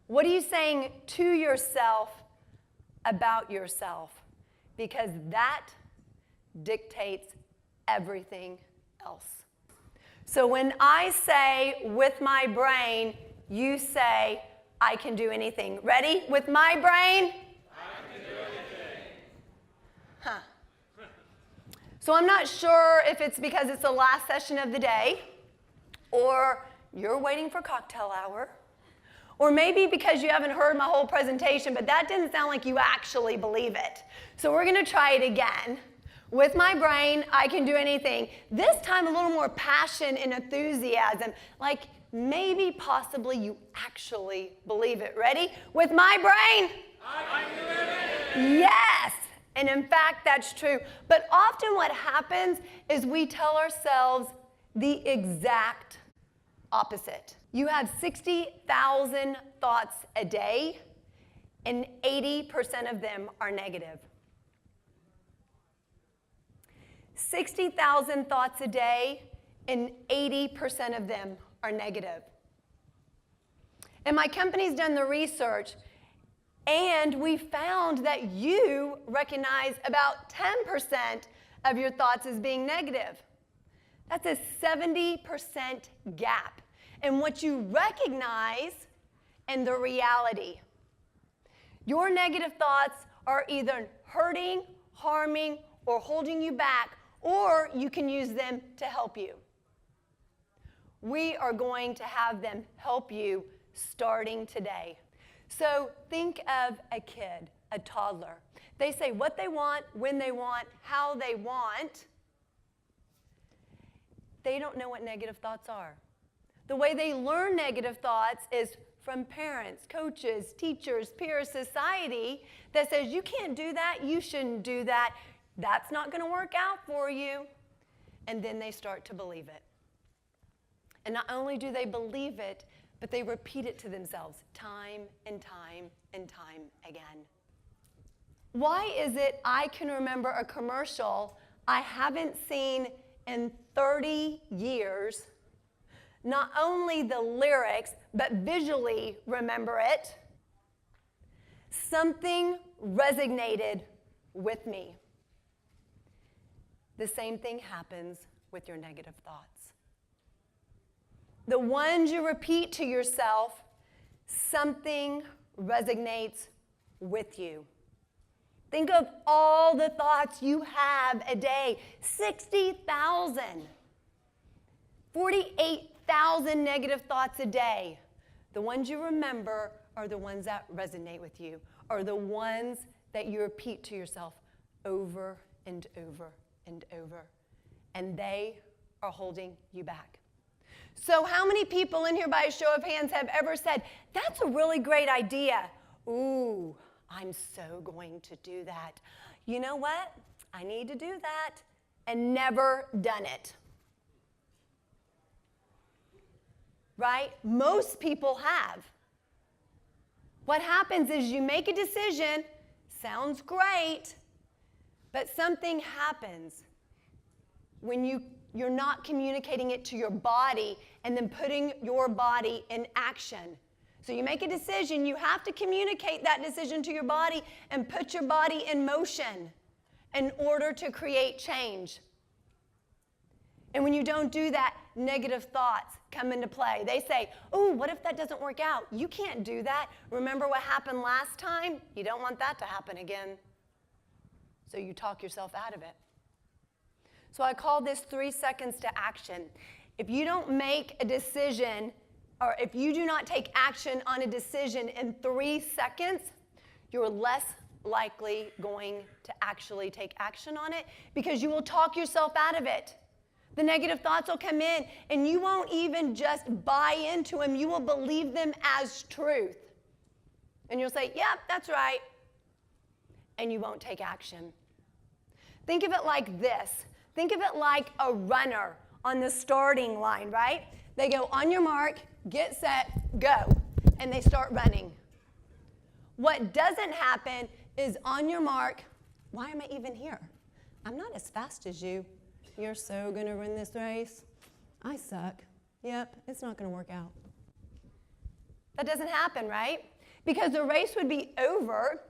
What are you saying to yourself about yourself? Because that dictates everything else. So when I say with my brain, you say I can do anything. Ready? With my brain? I can do anything. Huh. So I'm not sure if it's because it's the last session of the day, or you're waiting for cocktail hour, or maybe because you haven't heard my whole presentation, but that didn't sound like you actually believe it. So we're going to try it again. With my brain, I can do anything. This time a little more passion and enthusiasm, like maybe possibly you actually believe it. Ready? With my brain, I can do anything. Yes. And in fact, that's true. But often what happens is we tell ourselves the exact opposite. You have 60,000 thoughts a day, and 80% of them are negative. 60,000 thoughts a day, and 80% of them are negative. And my company's done the research, and we found that you recognize about 10% of your thoughts as being negative. That's a 70% gap in what you recognize and the reality. Your negative thoughts are either hurting, harming, or holding you back, or you can use them to help you. We are going to have them help you starting today. So think of a kid, a toddler. They say what they want, when they want, how they want. They don't know what negative thoughts are. The way they learn negative thoughts is from parents, coaches, teachers, peers, society that says you can't do that, you shouldn't do that, that's not going to work out for you. And then they start to believe it. And not only do they believe it, but they repeat it to themselves time and time and time again. Why is it I can remember a commercial I haven't seen in 30 years, not only the lyrics, but visually remember it? Something resonated with me. The same thing happens with your negative thoughts. The ones you repeat to yourself, something resonates with you. Think of all the thoughts you have a day. 60,000. 48,000 negative thoughts a day. The ones you remember are the ones that resonate with you, are the ones that you repeat to yourself over and over and over. And they are holding you back. So how many people in here by a show of hands have ever said, that's a really great idea. Ooh, I'm so going to do that. You know what? I need to do that, and never done it. Right? Most people have. What happens is you make a decision, sounds great, but something happens when you're not communicating it to your body and then putting your body in action. So you make a decision, you have to communicate that decision to your body and put your body in motion in order to create change. And when you don't do that, negative thoughts come into play. They say, oh, what if that doesn't work out? You can't do that. Remember what happened last time? You don't want that to happen again. So you talk yourself out of it. So I call this 3 seconds to action. If you don't make a decision, or if you do not take action on a decision in 3 seconds, you're less likely going to actually take action on it because you will talk yourself out of it. The negative thoughts will come in, and you won't even just buy into them. You will believe them as truth. And you'll say, yep, that's right. And you won't take action. Think of it like this. Think of it like a runner on the starting line, right? They go on your mark, get set, go, and they start running. What doesn't happen is on your mark, why am I even here? I'm not as fast as you. You're so going to run this race. I suck. Yep, it's not going to work out. That doesn't happen, right? Because the race would be over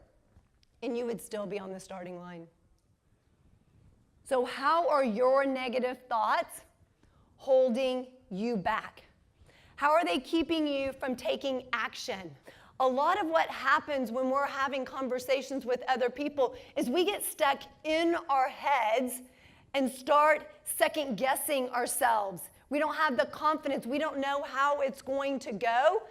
and you would still be on the starting line. So how are your negative thoughts holding you back? How are they keeping you from taking action? A lot of what happens when we're having conversations with other people is we get stuck in our heads and start second guessing ourselves. We don't have the confidence. We don't know how it's going to go.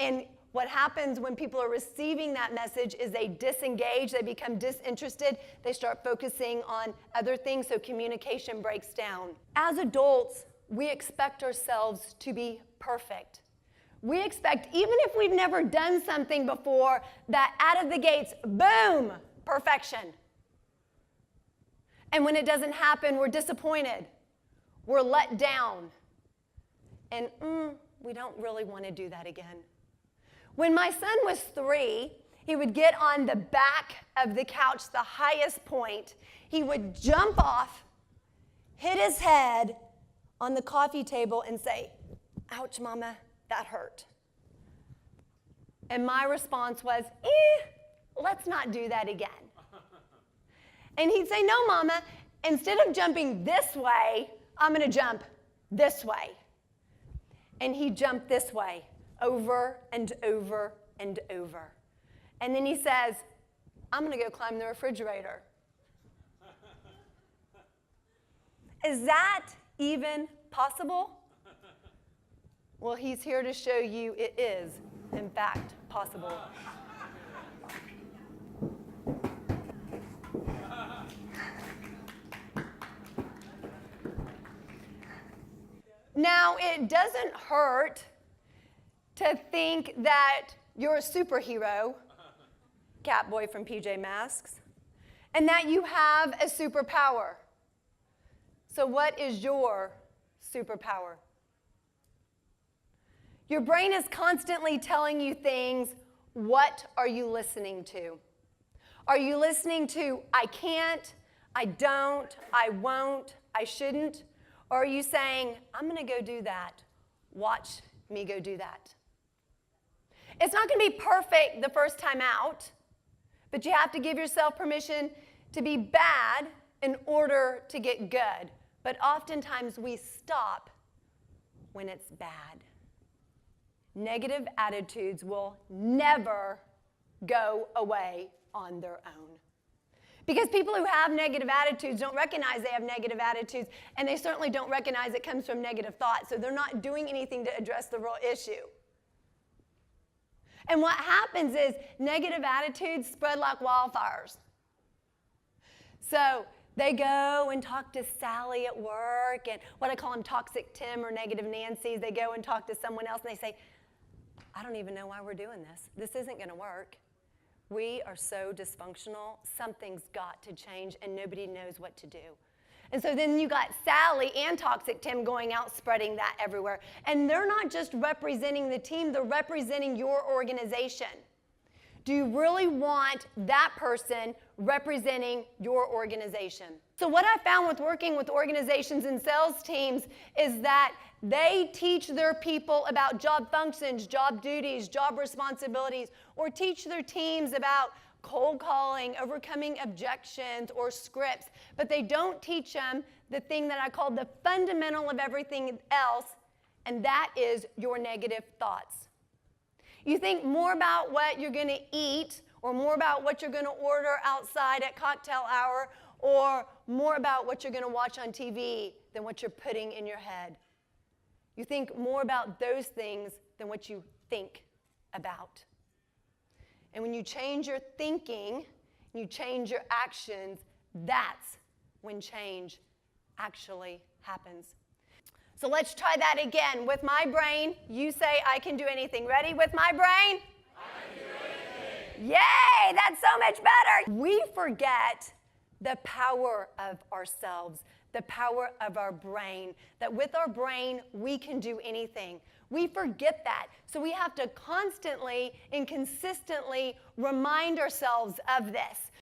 And what happens when people are receiving that message is they disengage, they become disinterested, they start focusing on other things, so communication breaks down. As adults, we expect ourselves to be perfect. We expect, even if we've never done something before, that out of the gates, boom, perfection. And when it doesn't happen, we're disappointed. We're let down. And we don't really want to do that again. When my son was 3, he would get on the back of the couch, the highest point. He would jump off, hit his head on the coffee table and say, "Ouch, Mama, that hurt." And my response was, let's not do that again. And he'd say, "No, Mama, instead of jumping this way, I'm going to jump this way." And he jumped this way, over and over and over. And then he says, "I'm going to go climb the refrigerator." Is that even possible? Well, he's here to show you it is, in fact, possible. Now, it doesn't hurt to think that you're a superhero, Catboy from PJ Masks, and that you have a superpower. So what is your superpower? Your brain is constantly telling you things. What are you listening to? Are you listening to, "I can't, I don't, I won't, I shouldn't"? Or are you saying, "I'm going to go do that. Watch me go do that"? It's not going to be perfect the first time out, but you have to give yourself permission to be bad in order to get good. But oftentimes we stop when it's bad. Negative attitudes will never go away on their own. Because people who have negative attitudes don't recognize they have negative attitudes, and they certainly don't recognize it comes from negative thoughts, so they're not doing anything to address the real issue. And what happens is negative attitudes spread like wildfires. So they go and talk to Sally at work, and what I call them toxic Tim or negative Nancy's. They go and talk to someone else, and they say, "I don't even know why we're doing this. This isn't going to work. We are so dysfunctional. Something's got to change, and nobody knows what to do." And so then you got Sally and Toxic Tim going out spreading that everywhere. And they're not just representing the team, they're representing your organization. Do you really want that person representing your organization? So what I found with working with organizations and sales teams is that they teach their people about job functions, job duties, job responsibilities, or teach their teams about cold calling, overcoming objections, or scripts, but they don't teach them the thing that I call the fundamental of everything else, and that is your negative thoughts. You think more about what you're going to eat, or more about what you're going to order outside at cocktail hour, or more about what you're going to watch on TV than what you're putting in your head. You think more about those things than what you think about. And when you change your thinking, you change your actions, that's when change actually happens. So let's try that again. With my brain, you say, "I can do anything." Ready? With my brain? I can do anything. Yay! That's so much better. We forget the power of ourselves, the power of our brain, that with our brain, we can do anything. We forget that. So we have to constantly and consistently remind ourselves of this.